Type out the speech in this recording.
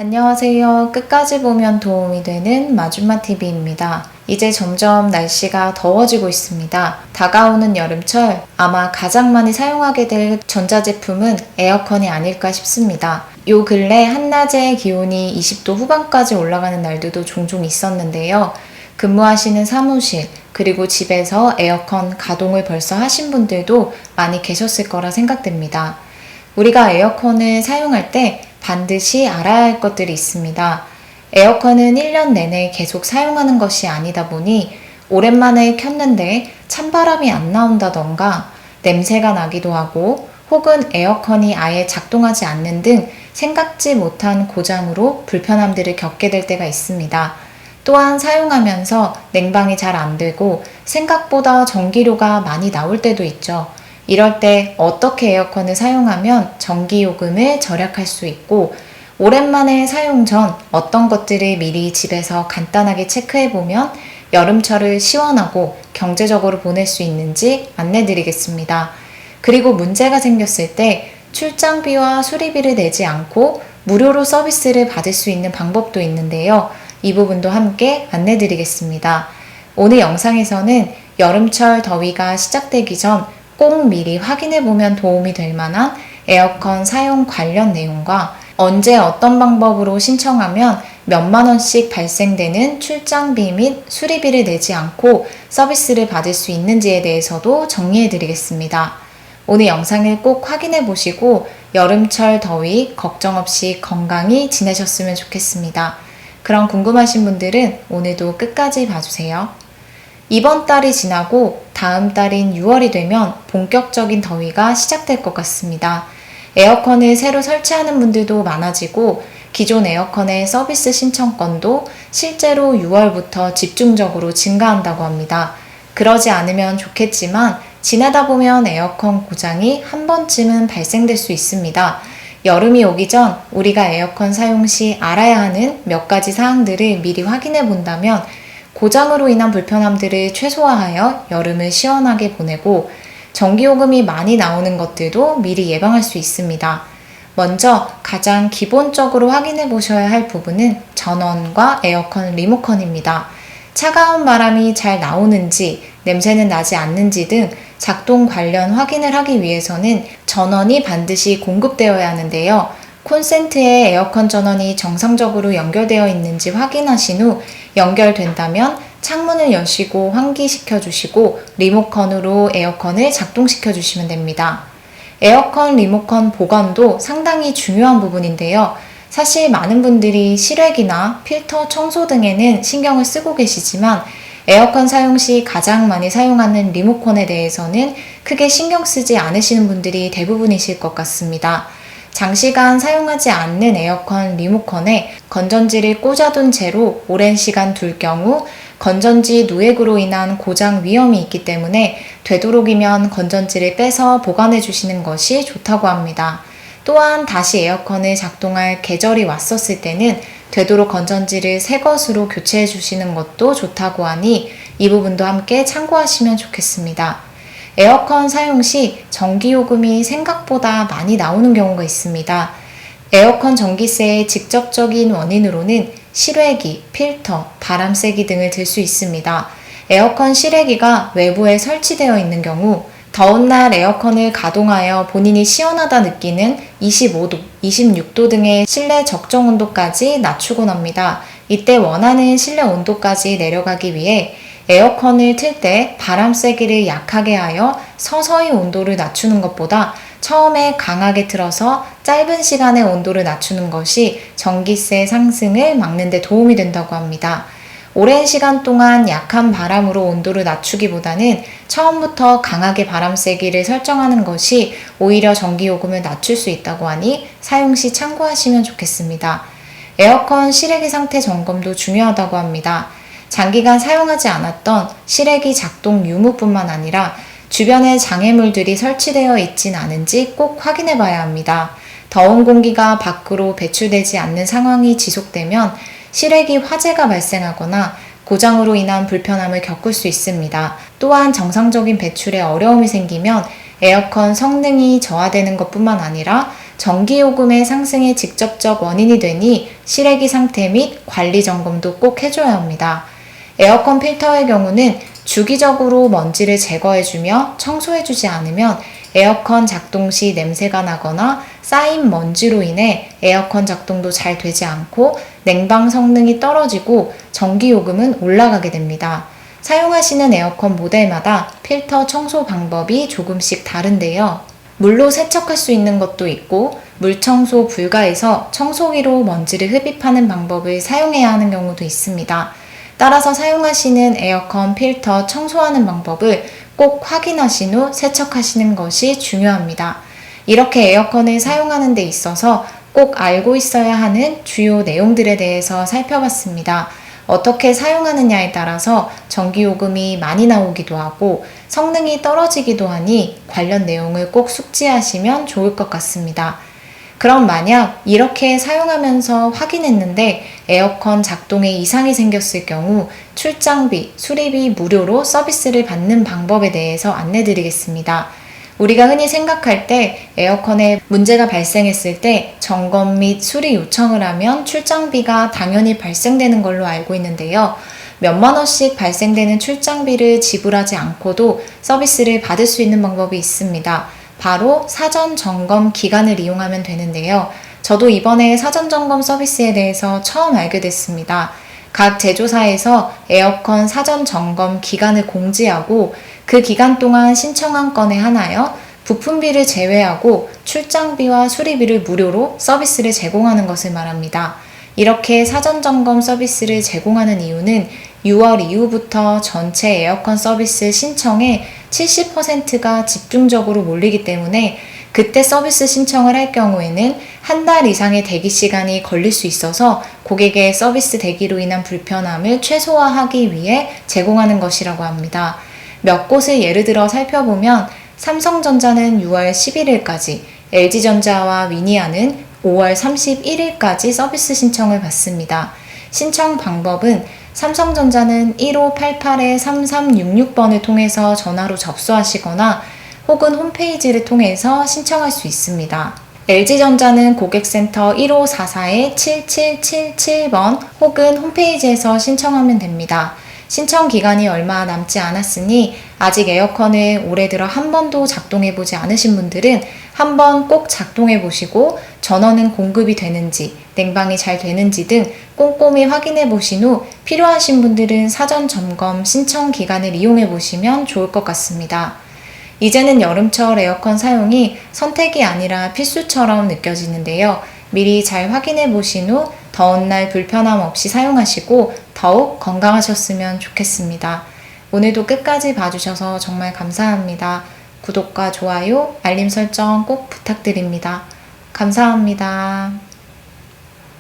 안녕하세요. 끝까지 보면 도움이 되는 마줌마TV입니다. 이제 점점 날씨가 더워지고 있습니다. 다가오는 여름철 아마 가장 많이 사용하게 될 전자제품은 에어컨이 아닐까 싶습니다. 요 근래 한낮에 기온이 20도 후반까지 올라가는 날들도 종종 있었는데요. 근무하시는 사무실, 그리고 집에서 에어컨 가동을 벌써 하신 분들도 많이 계셨을 거라 생각됩니다. 우리가 에어컨을 사용할 때 반드시 알아야 할 것들이 있습니다. 에어컨은 1년 내내 계속 사용하는 것이 아니다 보니 오랜만에 켰는데 찬바람이 안 나온다던가 냄새가 나기도 하고 혹은 에어컨이 아예 작동하지 않는 등 생각지 못한 고장으로 불편함들을 겪게 될 때가 있습니다. 또한 사용하면서 냉방이 잘 안 되고 생각보다 전기료가 많이 나올 때도 있죠. 이럴 때 어떻게 에어컨을 사용하면 전기요금을 절약할 수 있고 오랜만에 사용 전 어떤 것들을 미리 집에서 간단하게 체크해보면 여름철을 시원하고 경제적으로 보낼 수 있는지 안내드리겠습니다. 그리고 문제가 생겼을 때 출장비와 수리비를 내지 않고 무료로 서비스를 받을 수 있는 방법도 있는데요. 이 부분도 함께 안내드리겠습니다. 오늘 영상에서는 여름철 더위가 시작되기 전 꼭 미리 확인해보면 도움이 될 만한 에어컨 사용 관련 내용과 언제 어떤 방법으로 신청하면 몇만 원씩 발생되는 출장비 및 수리비를 내지 않고 서비스를 받을 수 있는지에 대해서도 정리해드리겠습니다. 오늘 영상을 꼭 확인해보시고 여름철 더위 걱정 없이 건강히 지내셨으면 좋겠습니다. 그럼 궁금하신 분들은 오늘도 끝까지 봐주세요. 이번 달이 지나고 다음 달인 6월이 되면 본격적인 더위가 시작될 것 같습니다. 에어컨을 새로 설치하는 분들도 많아지고 기존 에어컨의 서비스 신청건도 실제로 6월부터 집중적으로 증가한다고 합니다. 그러지 않으면 좋겠지만 지내다 보면 에어컨 고장이 한 번쯤은 발생될 수 있습니다. 여름이 오기 전 우리가 에어컨 사용 시 알아야 하는 몇 가지 사항들을 미리 확인해 본다면 고장으로 인한 불편함들을 최소화하여 여름을 시원하게 보내고 전기요금이 많이 나오는 것들도 미리 예방할 수 있습니다. 먼저 가장 기본적으로 확인해 보셔야 할 부분은 전원과 에어컨 리모컨입니다. 차가운 바람이 잘 나오는지, 냄새는 나지 않는지 등 작동 관련 확인을 하기 위해서는 전원이 반드시 공급되어야 하는데요. 콘센트에 에어컨 전원이 정상적으로 연결되어 있는지 확인하신 후 연결된다면 창문을 여시고 환기시켜 주시고 리모컨으로 에어컨을 작동시켜 주시면 됩니다. 에어컨 리모컨 보관도 상당히 중요한 부분인데요. 사실 많은 분들이 실외기나 필터 청소 등에는 신경을 쓰고 계시지만 에어컨 사용 시 가장 많이 사용하는 리모컨에 대해서는 크게 신경 쓰지 않으시는 분들이 대부분이실 것 같습니다. 장시간 사용하지 않는 에어컨 리모컨에 건전지를 꽂아둔 채로 오랜 시간 둘 경우 건전지 누액으로 인한 고장 위험이 있기 때문에 되도록이면 건전지를 빼서 보관해 주시는 것이 좋다고 합니다. 또한 다시 에어컨을 작동할 계절이 왔었을 때는 되도록 건전지를 새 것으로 교체해 주시는 것도 좋다고 하니 이 부분도 함께 참고하시면 좋겠습니다. 에어컨 사용 시 전기요금이 생각보다 많이 나오는 경우가 있습니다. 에어컨 전기세의 직접적인 원인으로는 실외기, 필터, 바람쐬기 등을 들 수 있습니다. 에어컨 실외기가 외부에 설치되어 있는 경우 더운 날 에어컨을 가동하여 본인이 시원하다 느끼는 25도, 26도 등의 실내 적정 온도까지 낮추곤 합니다. 이때 원하는 실내 온도까지 내려가기 위해 에어컨을 틀 때 바람쐬기를 약하게 하여 서서히 온도를 낮추는 것보다 처음에 강하게 틀어서 짧은 시간에 온도를 낮추는 것이 전기세 상승을 막는 데 도움이 된다고 합니다. 오랜 시간 동안 약한 바람으로 온도를 낮추기보다는 처음부터 강하게 바람쐬기를 설정하는 것이 오히려 전기요금을 낮출 수 있다고 하니 사용 시 참고하시면 좋겠습니다. 에어컨 실외기 상태 점검도 중요하다고 합니다. 장기간 사용하지 않았던 실외기 작동 유무뿐만 아니라 주변에 장애물들이 설치되어 있진 않은지 꼭 확인해 봐야 합니다. 더운 공기가 밖으로 배출되지 않는 상황이 지속되면 실외기 화재가 발생하거나 고장으로 인한 불편함을 겪을 수 있습니다. 또한 정상적인 배출에 어려움이 생기면 에어컨 성능이 저하되는 것뿐만 아니라 전기요금의 상승의 직접적 원인이 되니 실외기 상태 및 관리 점검도 꼭 해줘야 합니다. 에어컨 필터의 경우는 주기적으로 먼지를 제거해주며 청소해주지 않으면 에어컨 작동 시 냄새가 나거나 쌓인 먼지로 인해 에어컨 작동도 잘 되지 않고 냉방 성능이 떨어지고 전기요금은 올라가게 됩니다. 사용하시는 에어컨 모델마다 필터 청소 방법이 조금씩 다른데요. 물로 세척할 수 있는 것도 있고 물청소 불가해서 청소기로 먼지를 흡입하는 방법을 사용해야 하는 경우도 있습니다. 따라서 사용하시는 에어컨 필터 청소하는 방법을 꼭 확인하신 후 세척하시는 것이 중요합니다. 이렇게 에어컨을 사용하는 데 있어서 꼭 알고 있어야 하는 주요 내용들에 대해서 살펴봤습니다. 어떻게 사용하느냐에 따라서 전기요금이 많이 나오기도 하고 성능이 떨어지기도 하니 관련 내용을 꼭 숙지하시면 좋을 것 같습니다. 그럼 만약 이렇게 사용하면서 확인했는데 에어컨 작동에 이상이 생겼을 경우 출장비, 수리비 무료로 서비스를 받는 방법에 대해서 안내드리겠습니다. 우리가 흔히 생각할 때 에어컨에 문제가 발생했을 때 점검 및 수리 요청을 하면 출장비가 당연히 발생되는 걸로 알고 있는데요. 몇만 원씩 발생되는 출장비를 지불하지 않고도 서비스를 받을 수 있는 방법이 있습니다. 바로 사전 점검 기간을 이용하면 되는데요. 저도 이번에 사전 점검 서비스에 대해서 처음 알게 됐습니다. 각 제조사에서 에어컨 사전 점검 기간을 공지하고 그 기간 동안 신청한 건에 한하여 부품비를 제외하고 출장비와 수리비를 무료로 서비스를 제공하는 것을 말합니다. 이렇게 사전 점검 서비스를 제공하는 이유는 6월 이후부터 전체 에어컨 서비스 신청의 70%가 집중적으로 몰리기 때문에 그때 서비스 신청을 할 경우에는 한 달 이상의 대기 시간이 걸릴 수 있어서 고객의 서비스 대기로 인한 불편함을 최소화하기 위해 제공하는 것이라고 합니다. 몇 곳을 예를 들어 살펴보면 삼성전자는 6월 11일까지, LG전자와 위니아는 5월 31일까지 서비스 신청을 받습니다. 신청 방법은 삼성전자는 1588-3366번을 통해서 전화로 접수하시거나 혹은 홈페이지를 통해서 신청할 수 있습니다. LG전자는 고객센터 1544-7777번 혹은 홈페이지에서 신청하면 됩니다. 신청 기간이 얼마 남지 않았으니 아직 에어컨을 올해 들어 한 번도 작동해보지 않으신 분들은 한번 꼭 작동해보시고 전원은 공급이 되는지, 냉방이 잘 되는지 등 꼼꼼히 확인해보신 후 필요하신 분들은 사전 점검 신청 기간을 이용해보시면 좋을 것 같습니다. 이제는 여름철 에어컨 사용이 선택이 아니라 필수처럼 느껴지는데요. 미리 잘 확인해보신 후 더운 날 불편함 없이 사용하시고 더욱 건강하셨으면 좋겠습니다. 오늘도 끝까지 봐주셔서 정말 감사합니다. 구독과 좋아요, 알림 설정 꼭 부탁드립니다. 감사합니다.